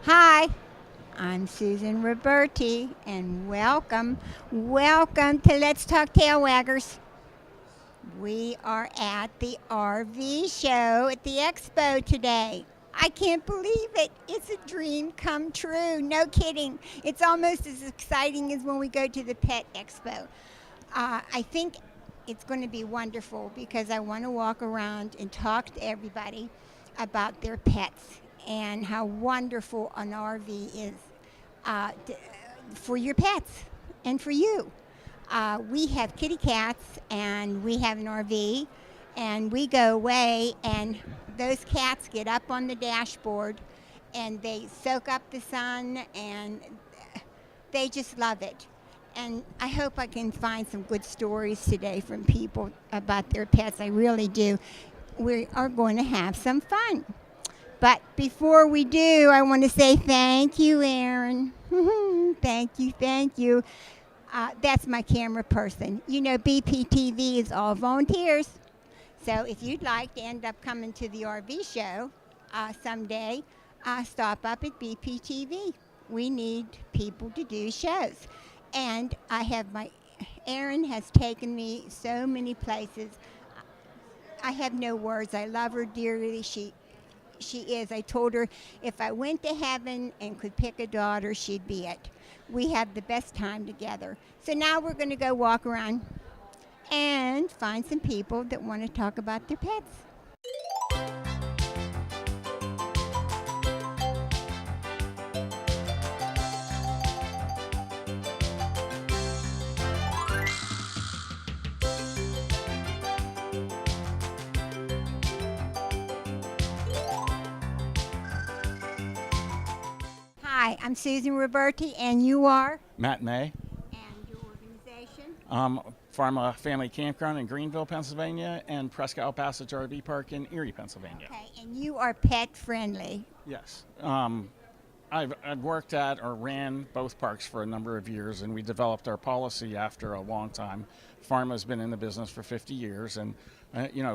Hi, I'm Susan Roberti, and welcome to Let's Talk Tail Waggers. We are at the RV show at the expo today. I can't believe it. It's a dream come true. No kidding. It's almost as exciting as when we go to the pet expo. I think it's going to be wonderful because I want to walk around and talk to everybody about their pets and how wonderful an RV is for your pets and for you. We have kitty cats and we have an RV, and we go away, and those cats get up on the dashboard and they soak up the sun, and they just love it. And I hope I can find some good stories today from people about their pets. I really do. We are going to have some fun. But before we do, I want to say thank you, Aaron. Thank you. That's my camera person. You know, BPTV is all volunteers. So if you'd like to end up coming to the RV show someday, stop up at BPTV. We need people to do shows. And Erin has taken me so many places. I have no words. I love her dearly. She is. I told her if I went to heaven and could pick a daughter, she'd be it. We have the best time together. So now we're going to go walk around and find some people that want to talk about their pets. Hi, I'm Susan Roberti, and you are? Matt May, And your organization? Pharma Family Campground in Greenville, Pennsylvania, and Presque Isle Passage RV Park in Erie, Pennsylvania. Okay, and you are pet friendly. Yes. I've worked at or ran both parks for a number of years, and we developed our policy after a long time. Pharma's been in the business for 50 years, and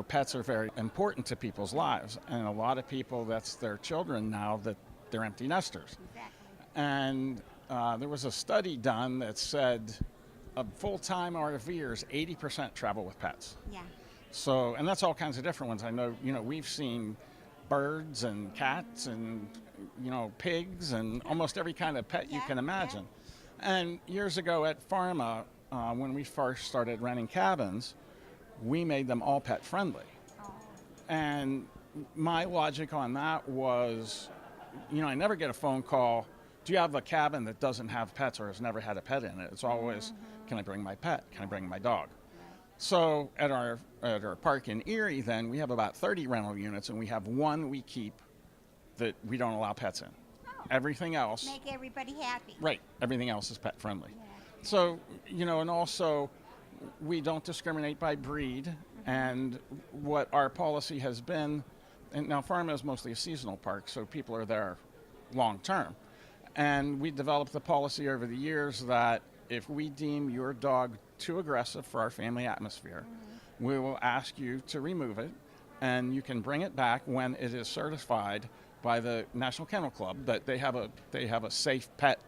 pets are very important to people's lives, and a lot of people, that's their children now that they're empty nesters. Exactly. And there was a study done that said of full-time RVers, 80% travel with pets. Yeah. So, and that's all kinds of different ones. I know, we've seen birds and cats and, pigs and almost every kind of pet you can imagine. And years ago at Pharma, when we first started renting cabins, we made them all pet friendly. Oh. And my logic on that was, I never get a phone call, do you have a cabin that doesn't have pets or has never had a pet in it? It's always, can I bring my pet? Can I bring my dog? So at our park in Erie, then, we have about 30 rental units, and we have one we keep that we don't allow pets in. Oh. Everything else, Make everybody happy. right, everything else is pet friendly. Yeah. So, and also we don't discriminate by breed, and what our policy has been, and now Pharma is mostly a seasonal park, so people are there long term. And we developed the policy over the years that if we deem your dog too aggressive for our family atmosphere, we will ask you to remove it, and you can bring it back when it is certified by the National Kennel Club that they have a safe pet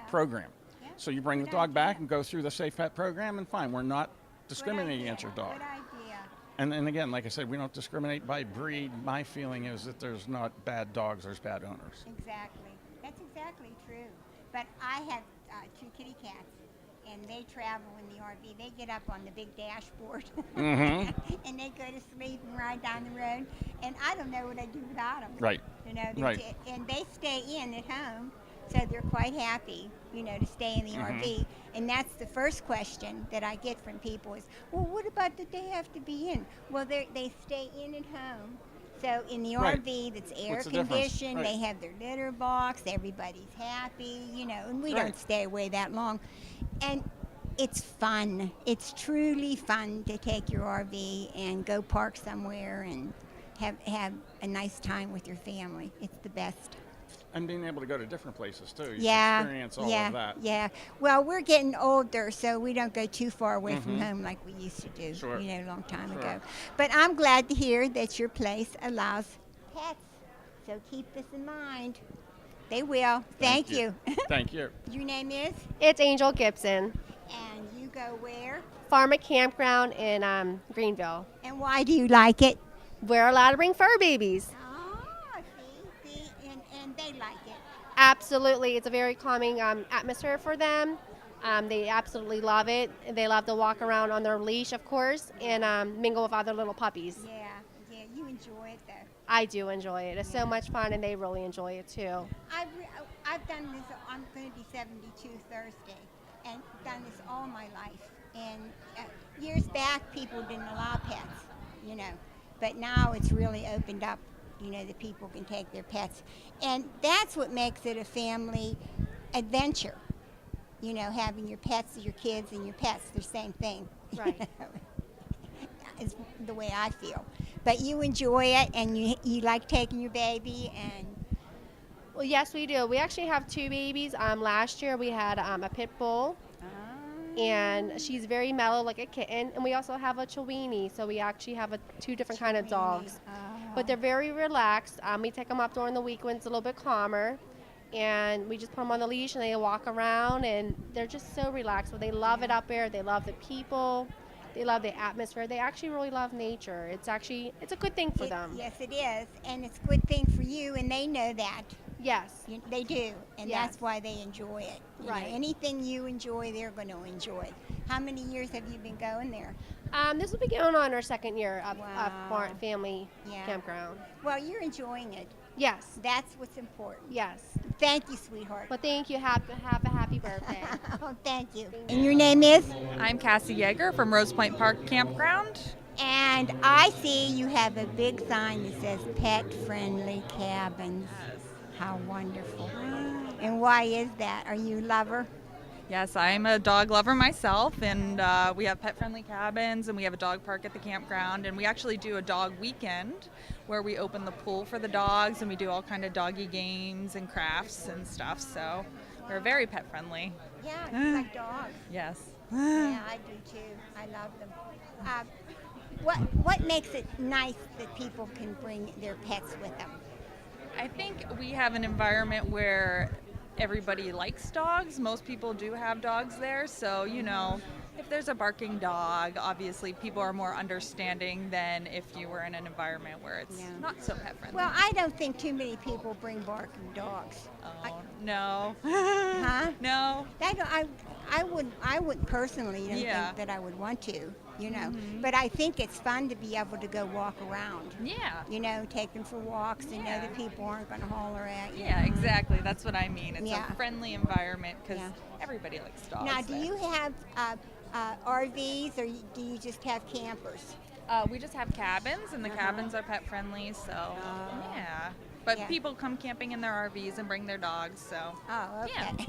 program. Yeah. So you bring the Good dog idea. back and go through the safe pet program, and fine, we're not discriminating against your dog. Good idea. And again, like I said, we don't discriminate by breed. My feeling is that there's not bad dogs, there's bad owners. Exactly. That's exactly true. But I have two kitty cats, and they travel in the RV. They get up on the big dashboard, Mm-hmm. and they go to sleep and ride down the road. And I don't know what I'd do without them. Right. Right. And they stay in at home, so they're quite happy, to stay in the RV. And that's the first question that I get from people is, well, what about that they have to be in? Well, they stay in at home. So in the Right. RV that's air What's the difference? conditioned, Right. they have their litter box, everybody's happy, and we Right. don't stay away that long. And it's fun. It's truly fun to take your RV and go park somewhere and have a nice time with your family. It's the best. And being able to go to different places too. You Yeah, experience all yeah, of that. yeah. Well, we're getting older, so we don't go too far away from home like we used to do, Sure. a long time Sure. ago. But I'm glad to hear that your place allows pets. So keep this in mind. They will. Thank you. Thank you. Your name is? It's Angel Gibson. And you go where? Farm and Campground in Greenville. And why do you like it? We're allowed to bring fur babies. Oh, see, and they like it. Absolutely. It's a very calming atmosphere for them. They absolutely love it. They love to walk around on their leash, of course, and mingle with other little puppies. Yeah, you enjoy it though. I do enjoy it. It's so much fun, and they really enjoy it too. I've done this. I'm going to be 72 Thursday, and done this all my life. And years back, people didn't allow pets, you know, but now it's really opened up. You know, that people can take their pets, and that's what makes it a family adventure. You know, having your pets, your kids, and your pets, the same thing. Right. Is the way I feel. But you enjoy it, and you like taking your baby, and Well, yes, we do. We actually have 2 babies. Last year we had a pit bull, and she's very mellow like a kitten. And we also have a Chiweenie, so we actually have 2 different kind of dogs. But they're very relaxed. We take them up during the week when it's a little bit calmer, and we just put them on the leash and they walk around, and they're just so relaxed. But they love it up there. They love the people. They love the atmosphere. They actually really love nature. It's a good thing for them. Yes, it is, and it's a good thing for you, and they know that. Yes. They do, and Yes. that's why they enjoy it. You know, Right. anything you enjoy, they're going to enjoy. How many years have you been going there? This will be going on our 2nd year of Wow. family Yeah. campground. Well, you're enjoying it. Yes. That's what's important. Yes. Thank you, sweetheart. Well, thank you. Have a happy birthday. Oh, thank you. And your name is? I'm Cassie Yeager from Rose Point Park Campground. And I see you have a big sign that says pet-friendly cabins. How wonderful. And why is that? Are you a lover? Yes, I'm a dog lover myself, and we have pet-friendly cabins, and we have a dog park at the campground, and we actually do a dog weekend where we open the pool for the dogs, and we do all kind of doggy games and crafts and stuff. So we're very pet-friendly. Yeah, it's like dogs. Yes. Yeah, I do too. I love them. What makes it nice that people can bring their pets with them? I think we have an environment where everybody likes dogs. Most people do have dogs there, so you know, if there's a barking dog, obviously people are more understanding than if you were in an environment where it's not so pet friendly. Well, I don't think too many people bring barking dogs. No. Huh? No. I would personally don't Yeah. think that I would want to, you know. But I think it's fun to be able to go walk around. Yeah. You know, take them for walks and know that people aren't going to holler at you. Yeah, exactly. That's what I mean. It's Yeah. a friendly environment because Yeah. everybody likes dogs. Now, do there. you have RVs or do you just have campers? We just have cabins, and the cabins are pet friendly, so yeah. But Yeah. people come camping in their RVs and bring their dogs, so Oh, okay.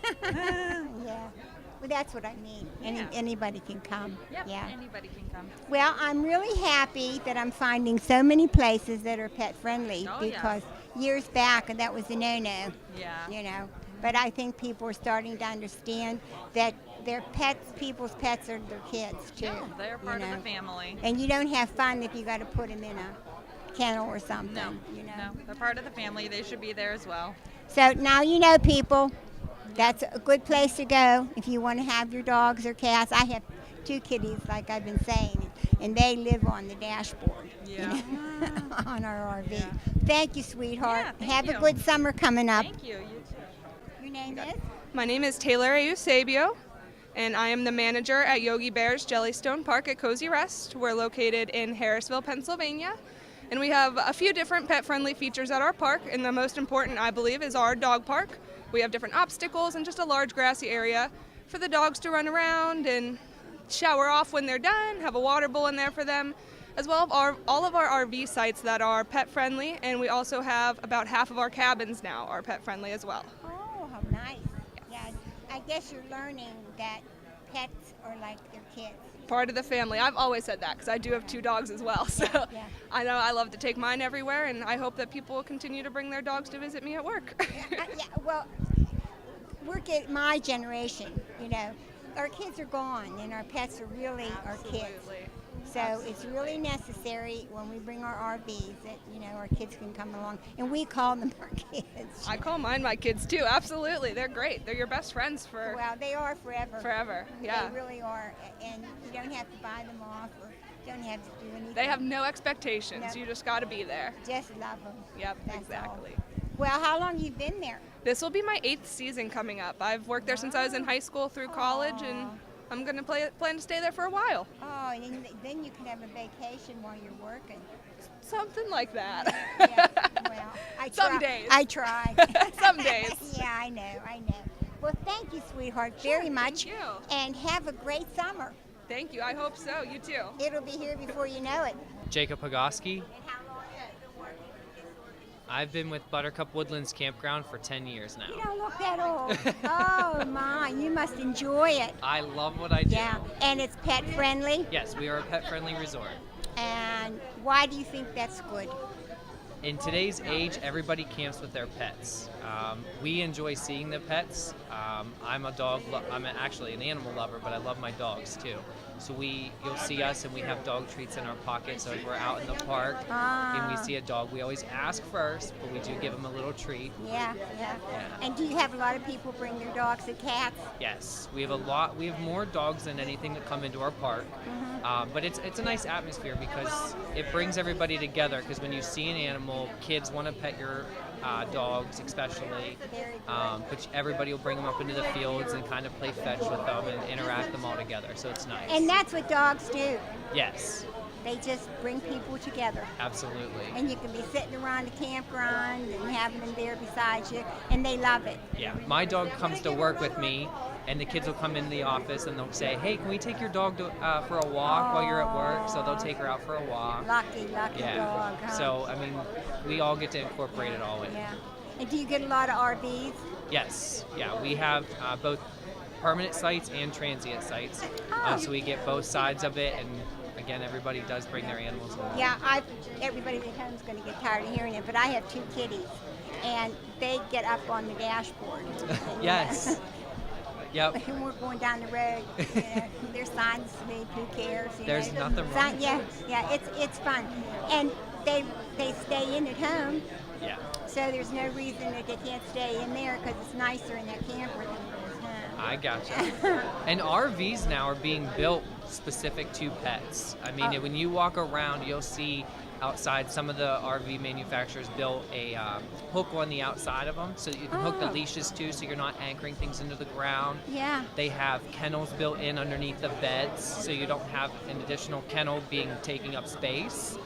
Yeah. Well, that's what I mean. Yeah. Anybody can come. yep, Yeah. anybody can come. Well, I'm really happy that I'm finding so many places that are pet friendly Oh, yeah. because years back that was a no-no, Yeah. you know. But I think people are starting to understand that their pets, people's pets are their kids too. Yeah, they're you part of know. the family. And you don't have fun if you got to put them in a kennel or something. No, you know. no, they're part of the family. They should be there as well. So now you know, people, that's a good place to go if you want to have your dogs or cats. I have 2 kitties, like I've been saying, and they live on the dashboard. Yeah. You know, on our RV. Yeah. Thank you, sweetheart. Yeah, thank have you. a good summer coming up. Thank you. You too. Your name is? My name is Taylor Eusebio, and I am the manager at Yogi Bear's Jellystone Park at Cozy Rest. We're located in Harrisville, Pennsylvania, and we have a few different pet-friendly features at our park, and the most important, I believe, is our dog park. We have different obstacles and just a large grassy area for the dogs to run around and shower off when they're done, have a water bowl in there for them, as well as all of our RV sites that are pet-friendly, and we also have about half of our cabins now are pet-friendly as well. Oh, how nice. Yeah, I guess you're learning that pets are like their kids. Part of the family. I've always said that because I do have 2 dogs as well. So yeah. I know I love to take mine everywhere, and I hope that people will continue to bring their dogs to visit me at work. Yeah, well, my generation, you know, our kids are gone and our pets are really our kids. Absolutely. So it's really necessary when we bring our RVs that, our kids can come along. And we call them our kids. I call mine my kids too. Absolutely. They're great. They're your best friends for Well, they are forever. forever. Yeah. They really are. And you don't have to buy them off or don't have to do anything. They have no expectations. No. You just got to be there. Just love them. Yep, That's exactly. all. Well, how long you been there? This will be my 8th season coming up. I've worked there since I was in high school through college, and I'm going to plan to stay there for a while. Oh, and then you can have a vacation while you're working. Something like that. Yeah, well, I try. Some days. I try. Some days. Yeah, I know. Well, thank you, sweetheart, very much. you. And have a great summer. Thank you. I hope so. You too. It'll be here before you know it. Jacob Hagoski. And how long have you been working with this organization? I've been with Buttercup Woodlands Campground for 10 years You now. don't look that old. Oh, my. You must enjoy it. I love what I do. Yeah. And it's pet friendly. Yes, we are a pet-friendly resort. And why do you think that's good? In today's age, everybody camps with their pets. We enjoy seeing the pets. I'm actually an animal lover, but I love my dogs too. So you'll see us and we have dog treats in our pockets. So if we're out in the park and we see a dog, we always ask first, but we do give them a little treat. Yeah. And do you have a lot of people bring their dogs and cats? Yes, we have more dogs than anything that come into our park. But it's a nice atmosphere because it brings everybody together, because when you see an animal, kids want to pet your dogs especially, Very good. but everybody will bring them up into the fields and kind of play fetch with them and interact them all together, so it's nice. And that's what dogs do. Yes, They just bring people together. absolutely. And you can be sitting around the campground and having them there beside you, and they love it. Yeah, my dog comes to work with me, and the kids will come into the office and they'll say, "Hey, can we take your dog for a walk while you're at work?" So they'll take her out for a walk. Lucky Yeah. dog, huh? So I mean, we all get to incorporate it all in. Yeah. And do you get a lot of RVs? Yes. Yeah, we have both permanent sites and transient sites, so we get both sides of it. And again, everybody does bring their animals along. Yeah, everybody at home's going to get tired of hearing it, but I have 2 kitties, and they get up on the dashboard. Yes. Yep. When we're going down the road, there's signs to me, who cares? There's nothing wrong with Yeah, it's fun. And they stay in at home, Yeah. so there's no reason that they can't stay in there because it's nicer in that camper than it is home. I gotcha. And RVs now are being built specific to pets. I mean, when you walk around, you'll see outside some of the RV manufacturers built a hook on the outside of them, so that you can hook the leashes too, so you're not anchoring things into the ground. Yeah. They have kennels built in underneath the beds, so you don't have an additional kennel taking up space.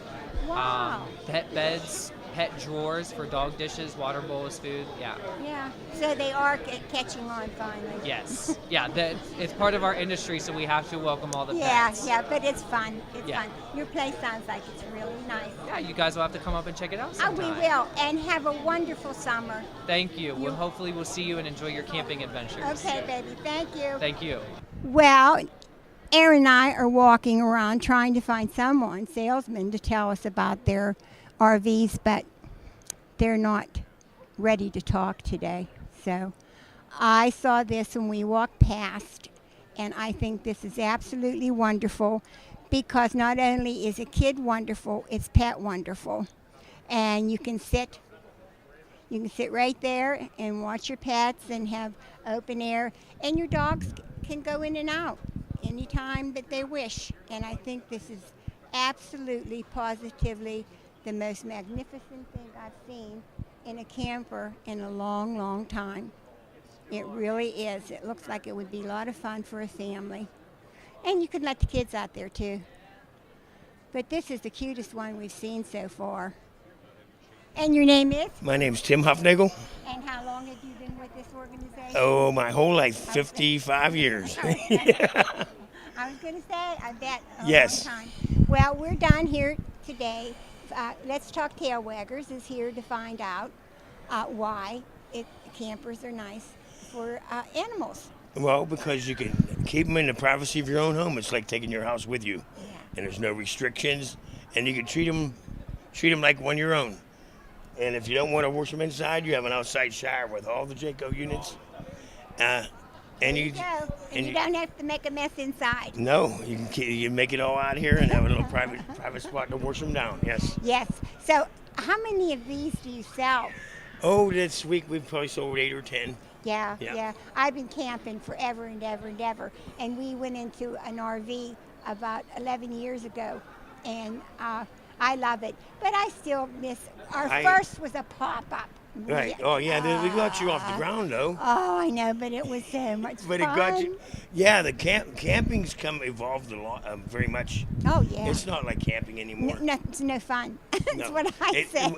Wow. Pet beds, pet drawers for dog dishes, water bowls, food. Yeah. Yeah. So they are catching on finally. Yes. Yeah. It's part of our industry, so we have to welcome all the Yeah, pets. yeah, but it's fun. It's Yeah. fun. Your place sounds like it's really nice. Yeah, you guys will have to come up and check it out Oh, sometime. we will. And have a wonderful summer. Thank you. Well, hopefully we'll see you and enjoy your camping adventures. Okay, baby. Thank you. Thank you. Well, Aaron and I are walking around trying to find salesman to tell us about their RVs, but they're not ready to talk today. So I saw this when we walked past, and I think this is absolutely wonderful because not only is a kid wonderful, it's pet wonderful. And you can sit right there and watch your pets and have open air, and your dogs can go in and out anytime that they wish. And I think this is absolutely, positively the most magnificent thing I've seen in a camper in a long, long time. It really is. It looks like it would be a lot of fun for a family. And you could let the kids out there too. But this is the cutest one we've seen so far. And your name is? My name's Tim Huffnagel. And how long have you been with this organization? Oh, my whole life, 55 years. I was going to say, I bet a Yes. long time. Well, we're down here today. Let's Talk Tail Waggers is here to find out why campers are nice for animals. Well, because you can keep them in the privacy of your own home. It's like taking your house with you. Yeah. And there's no restrictions. And you can treat them like one of your own. And if you don't want to wash them inside, you have an outside shower with all the Jayco units. And And There you go. And and you you- don't have to make a mess inside. No, you can make it all out here and have a little private spot to wash them down. Yes. Yes. So, how many of these do you sell? Oh, this week we've probably sold 8 or 10. Yeah, Yeah. yeah. I've been camping forever and ever and ever. And we went into an RV about 11 years ago. And I love it. But I still miss, our first was a pop-up. Right. Oh yeah, we got you off the ground though. Oh, I know, but it was so much But fun. it got you. Yeah, the camping's evolved a lot, very much. Oh, yeah. It's not like camping anymore. No, it's no fun. That's No. what I say.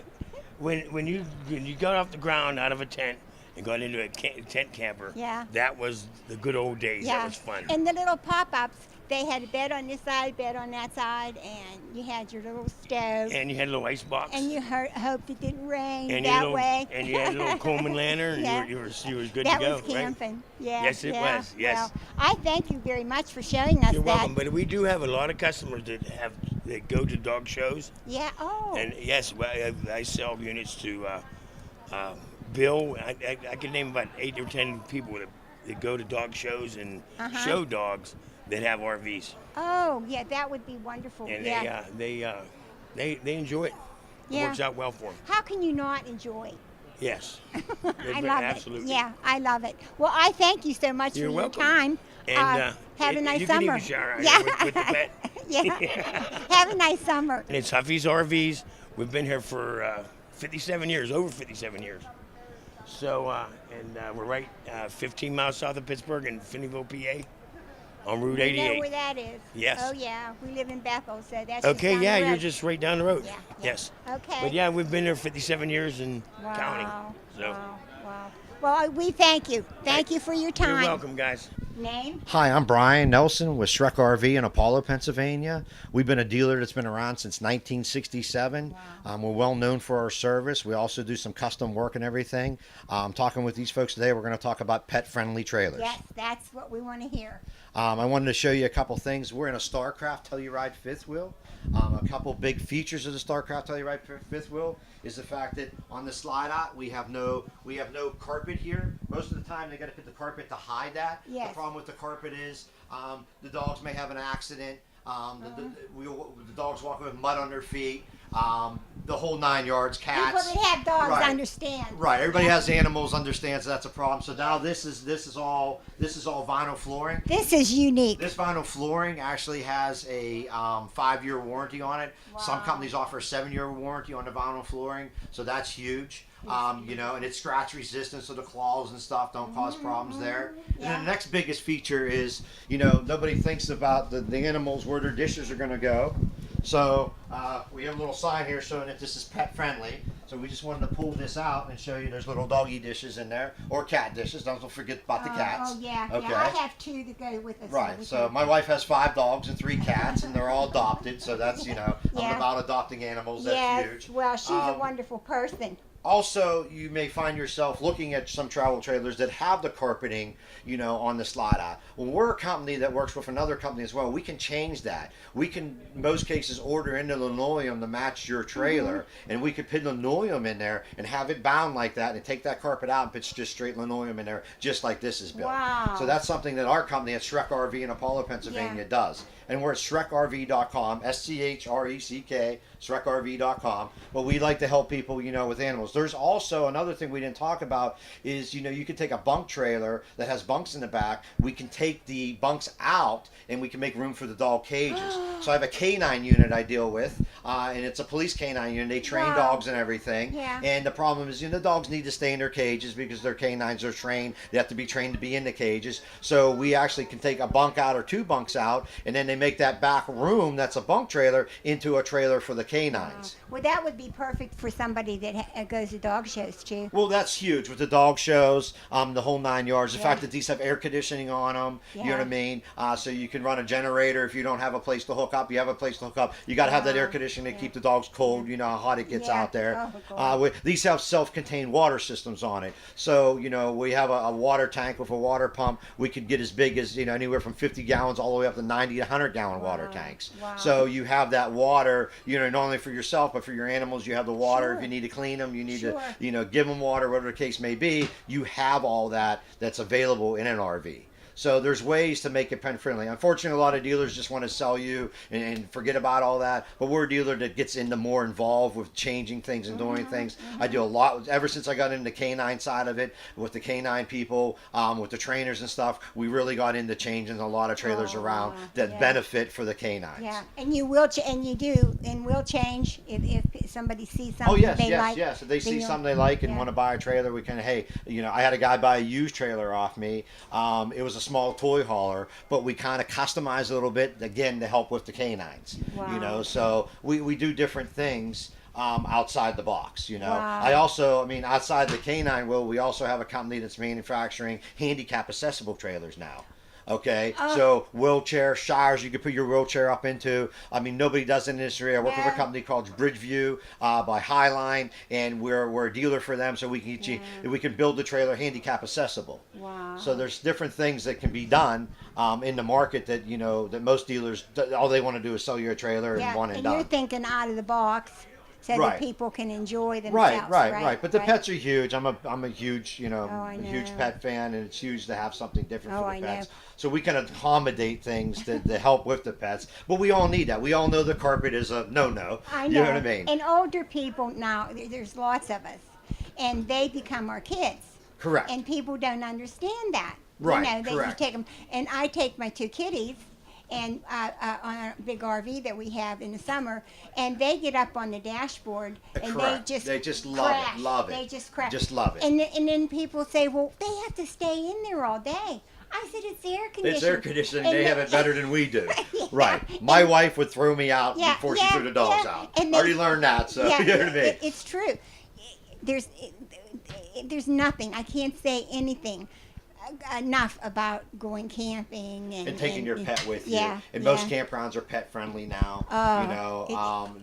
When you got off the ground out of a tent and got into a tent camper, Yeah. that was the good old days. Yeah. That was fun. And the little pop-ups, they had a bed on this side, bed on that side, and you had your little stove. And you had a little ice box. And you hoped it didn't rain and that your little, way. And you had a little Coleman lantern, and Yeah. you were good That to go, was camping. right? Yeah. Yes, it yeah. was, yes. Well, I thank you very much for showing us You're that. welcome. But we do have a lot of customers that go to dog shows. Yeah. Oh. And yes, I sell units to Bill. I can name about 8 or 10 people that go to dog shows and show dogs that have RVs, oh, yeah. That would be wonderful. and yeah. they enjoy it. It Yeah. works out well for them. How can you not enjoy? Yes, I love absolutely. it. Yeah, I love it. Well, I thank you so much You're for welcome. your time. And have a nice you summer. can even shower out yeah. here with the pet. yeah. Have a nice summer. And it's Huffy's RVs. We've been here for 57 years, over 57 years. So, we're right 15 miles south of Pittsburgh in Finneyville, PA, on Route You 88. know where that is? Yes. Oh yeah, we live in Bethel, so that's just Okay, down yeah, the road. you're just right down the road. Yeah, yeah. Yes. Okay. But yeah, we've been there 57 years and Wow. counting. So Wow. Wow. Well, we thank you. Thank you for your time. you're welcome, guys. Name? Hi, I'm Brian Nelson with Shrek RV in Apollo, Pennsylvania. We've been a dealer that's been around since 1967. We're well known for our service. We also do some custom work and everything. Talking with these folks today, we're going to talk about pet-friendly trailers. Yes, that's what we want to hear. I wanted to show you a couple things. We're in a StarCraft Telluride fifth wheel. A couple big features of the StarCraft Telluride fifth wheel is the fact that on the slide out we have no carpet here. Most of the time they got to put the carpet to hide that. Yes. The problem with the carpet is the dogs may have an accident. The dogs walk with mud on their feet. The whole 9 yards. Cats. People that have dogs Right. understand. Right. Everybody has animals, understands that's a problem. So now this is all vinyl flooring. This is unique. This vinyl flooring actually has a 5-year warranty on it. Some Wow. companies offer a 7-year warranty on the vinyl flooring, so that's huge. And it's scratch resistant, so the claws and stuff don't cause problems there. And then the next biggest feature is, nobody thinks about the animals, where their dishes are going to go. So we have a little sign here showing that this is pet friendly. So we just wanted to pull this out and show you there's little doggy dishes in there, or cat dishes. Don't forget about the cats. Oh yeah, Okay. yeah. I have 2 to go with us. Right. we So can- my wife has 5 dogs and 3 cats, and they're all adopted. So that's I'm Yeah. about adopting animals. That's yes. huge. Well, she's a Um, wonderful person. Also, you may find yourself looking at some travel trailers that have the carpeting, on the slide out. Well, we're a company that works with another company as well. We can change that. We can, in most cases, order in the linoleum to match your trailer, and we could put linoleum in there and have it bound like that, and take that carpet out and put just straight linoleum in there, just like this is built. Wow. So that's something that our company at Shrek RV in Apollo, Pennsylvania does. And we're at ShrekRV.com, SCHRECK, ShrekRV.com. But we like to help people, with animals. There's also another thing we didn't talk about is, you can take a bunk trailer that has bunks in the back. We can take the bunks out and we can make room for the dog cages. So I have a canine unit I deal with, and it's a police canine unit. They train Wow. dogs and everything. Yeah. And the problem is, the dogs need to stay in their cages because their canines are trained. They have to be trained to be in the cages. So we actually can take a bunk out or 2 bunks out, and then they make that back room that's a bunk trailer into a trailer for the canines. Well, that would be perfect for somebody that goes to dog shows too. Well, that's huge with the dog shows, the whole 9 yards. The Yeah. fact that these have air conditioning on them, you know what I mean? So you can run a generator if you don't have a place to hook up. You have a place to hook up. You got to have that air conditioning to keep the dogs cold. You know how hot it gets Yeah. out there. Oh, God. These have self-contained water systems on it. So, we have a water tank with a water pump. We could get as big as, anywhere from 50 gallons all the way up to 90 to 100-gallon water tanks. Wow. So you have that water, not only for yourself, but for your animals. You have the water. Sure. If you need to clean them, you need Sure. to, give them water, whatever the case may be. You have all that's available in an RV. So there's ways to make it pet friendly. Unfortunately, a lot of dealers just want to sell you and forget about all that. But we're a dealer that gets into more involved with changing things and doing things. I do a lot ever since I got into the canine side of it with the canine people, with the trainers and stuff. We really got into changing a lot of trailers around that benefit for the canines. Yeah, and you will, and you do, and will change if somebody sees something Oh yes, they yes, like. yes. If they see you'll- something they like and yeah. want to buy a trailer, we can. Hey, I had a guy buy a used trailer off me. It was a small toy hauler, but we kind of customized a little bit again to help with the canines. Wow. So we do different things. Outside the box, Wow. I also, outside the canine world, we also have a company that's manufacturing handicap accessible trailers now. Okay, so wheelchair shires you can put your wheelchair up into. Nobody does it in this area. I work with a company called Bridgeview by Highline, and we're a dealer for them, so we can get you, we can build the trailer handicap accessible. Wow. So there's different things that can be done in the market that that most dealers all they want to do is sell you a trailer and one and and done. you're thinking out of the box so Right. that people can enjoy themselves. Right. But the right. pets are huge. I'm a huge, I a huge know. pet fan, and it's huge to have something different Oh, for I the know. pets. So we can accommodate things to help with the pets. But we all need that. We all know the carpet is a no-no. I You know. know what I mean? And older people now, there's lots of us, and they become our kids. Correct. And people don't understand that. Right, They correct. just take them, and I take my two kitties, and on a big RV that we have in the summer, and they get up on the dashboard, and Correct. they just love crash. it. Love it. They just crash. Just love it. And then people say, well, they have to stay in there all day. I said, it's air conditioning. It's air conditioning. And They have it better than we do. Right. My wife would throw me out before she threw the dogs out. And I already learned that, so yeah, you know what I mean? it's true. There's nothing. I can't say anything enough about going camping And taking your pet with you. Yeah, And most yeah. campgrounds are pet friendly now.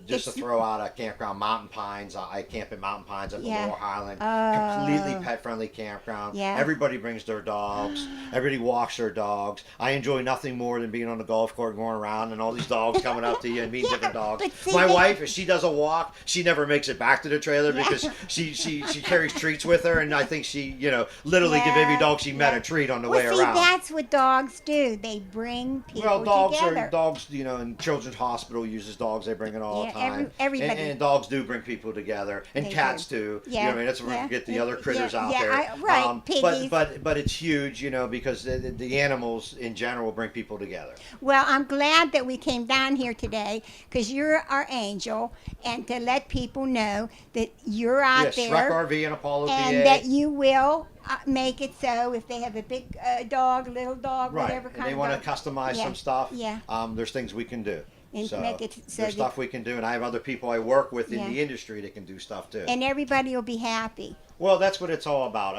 Just to it's- throw out a campground, Mountain Pines. I camp at Mountain Pines up in Yeah. Lower Highland. Oh. Completely pet friendly campground. Yeah. Everybody brings their dogs. Everybody walks their dogs. I enjoy nothing more than being on the golf court, going around, and all these dogs coming up to you and meeting Yeah, different dogs. but see, My they- wife, if she does a walk, she never makes it back to the trailer Yeah. because she carries treats with her, and I think she literally give every dog she met a treat on the way see, around. that's what dogs do. They bring people Well, dogs together. are dogs. And Children's Hospital uses dogs. They bring it all the Yeah, time. everybody. And dogs do bring people together, and They cats do. too. Yeah, That's where yeah, we get the yeah, other critters out yeah, there. right, piggies. But it's huge, because the animals in general bring people together. Well, I'm glad that we came down here today because you're our angel, and to let people know that you're out Yes, there. Shrek RV and Apollo and PA. that you will make it so if they have a big dog, little dog, Right, whatever and kind they of want dog. to customize Yeah, some stuff. yeah. There's things we can do. And so make it so there's that- stuff we can do, and I have other people I work with in Yeah. the industry that can do stuff too. And everybody will be happy. Well, that's what it's all about.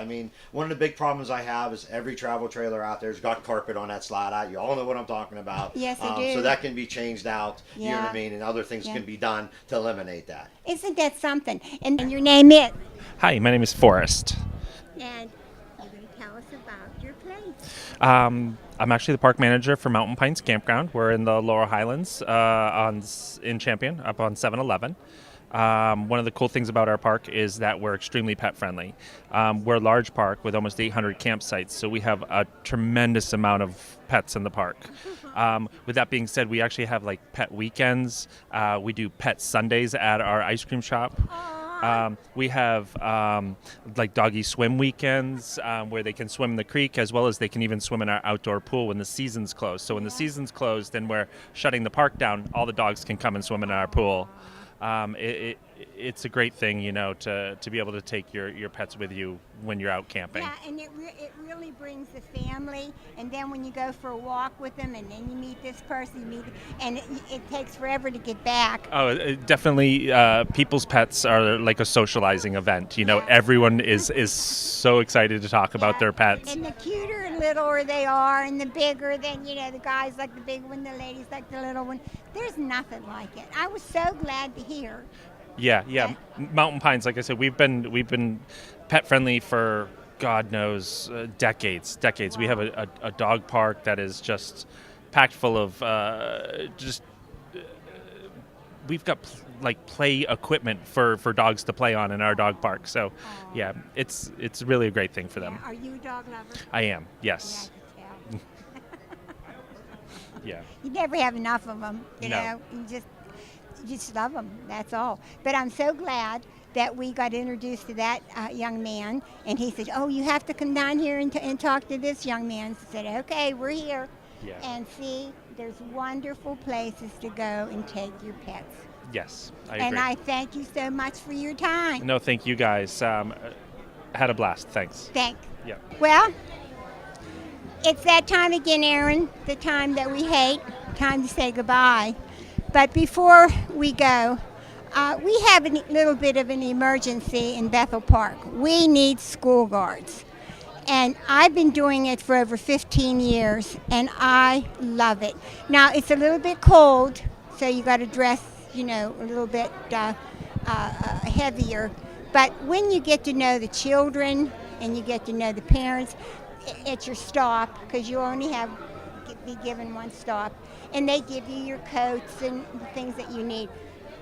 One of the big problems I have is every travel trailer out there's got carpet on that slide out. You all know what I'm talking about. Yes, I do. So that can be changed out. You know what Yeah. I mean? And other things Yeah. can be done to eliminate that. Isn't that something? And your name is? Hi, my name is Forrest. And you're going to tell us about your place. I'm actually the park manager for Mountain Pines Campground. We're in the Laurel Highlands in Champion, up on 711. One of the cool things about our park is that we're extremely pet friendly. We're a large park with almost 800 campsites, so we have a tremendous amount of pets in the park. With that being said, we actually have like pet weekends. We do pet Sundays at our ice cream shop. We have like doggy swim weekends where they can swim in the creek, as well as they can even swim in our outdoor pool when the season's closed. So when the season's closed, then we're shutting the park down. All the dogs can come and swim in our pool. It's a great thing, to be able to take your pets with you when you're out camping. Yeah, and it really brings the family. And then when you go for a walk with them, and then you meet this person, and it takes forever to get back. Oh, definitely. People's pets are like a socializing event. Everyone is so excited to talk about their pets. And the cuter and littler they are, and the bigger, then the guys like the big one, the ladies like the little one. There's nothing like it. I was so glad to hear. Yeah. Mountain Pines, like I said, we've been pet friendly for God knows decades. Wow. We have a dog park that is just packed full of we've got play equipment for dogs to play on in our dog park. So, yeah, it's really a great thing for them. Are you a dog lover? I am. Yes. Yeah, I could tell. Yeah. You never have enough of them. You No. know, you just love them. That's all. But I'm so glad that we got introduced to that young man, and he said, "Oh, you have to come down here and talk to this young man." I said, "Okay, we're here." Yeah. And see, there's wonderful places to go and take your pets. Yes, I agree. And I thank you so much for your time. No, thank you guys. Had a blast. Thanks. Thank. Yeah. Well, it's that time again, Aaron, the time that we hate, time to say goodbye. But before we go, we have a little bit of an emergency in Bethel Park. We need school guards. And I've been doing it for over 15 years, and I love it. Now, it's a little bit cold, so you got to dress, you know, a little bit heavier. But when you get to know the children and you get to know the parents, it's your stop, because you only be given one stop. And they give you your coats and the things that you need.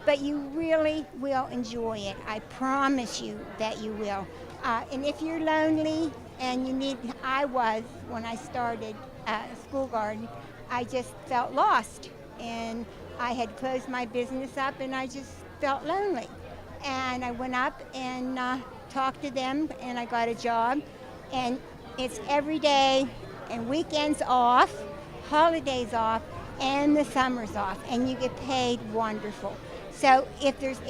But you really will enjoy it. I promise you that you will. And if you're lonely and you need, I was when I started School Guard, I just felt lost. And I had closed my business up and I just felt lonely. And I went up and talked to them, and I got a job. And it's every day and weekends off, holidays off, and the summer's off, and you get paid wonderful. So if there's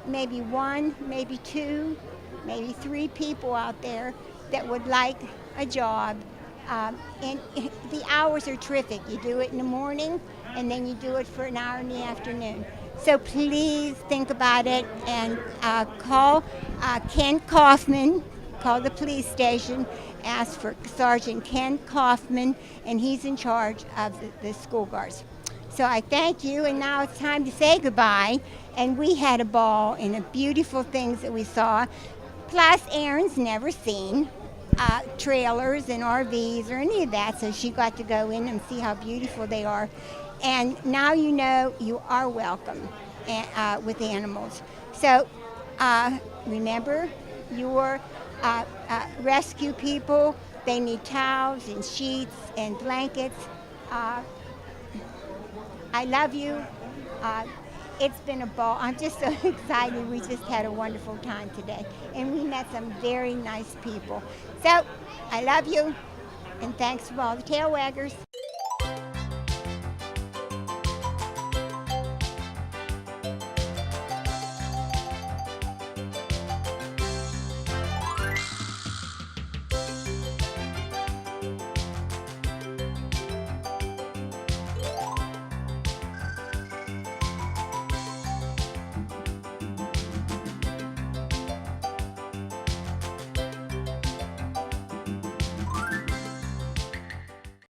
maybe one, maybe two, maybe three people out there that would like a job, and the hours are terrific. You do it in the morning, and then you do it for an hour in the afternoon. So please think about it and call Ken Kaufman, call the police station, ask for Sergeant Ken Kaufman, and he's in charge of the school guards. So I thank you, and now it's time to say goodbye. And we had a ball and the beautiful things that we saw. Plus, Erin's never seen trailers and RVs or any of that, so she got to go in and see how beautiful they are. And now you know you are welcome with animals. So remember, your rescue people, they need towels and sheets and blankets. I love you. It's been a ball. I'm just so excited. We just had a wonderful time today. And we met some very nice people. So I love you. And thanks for all the tail waggers.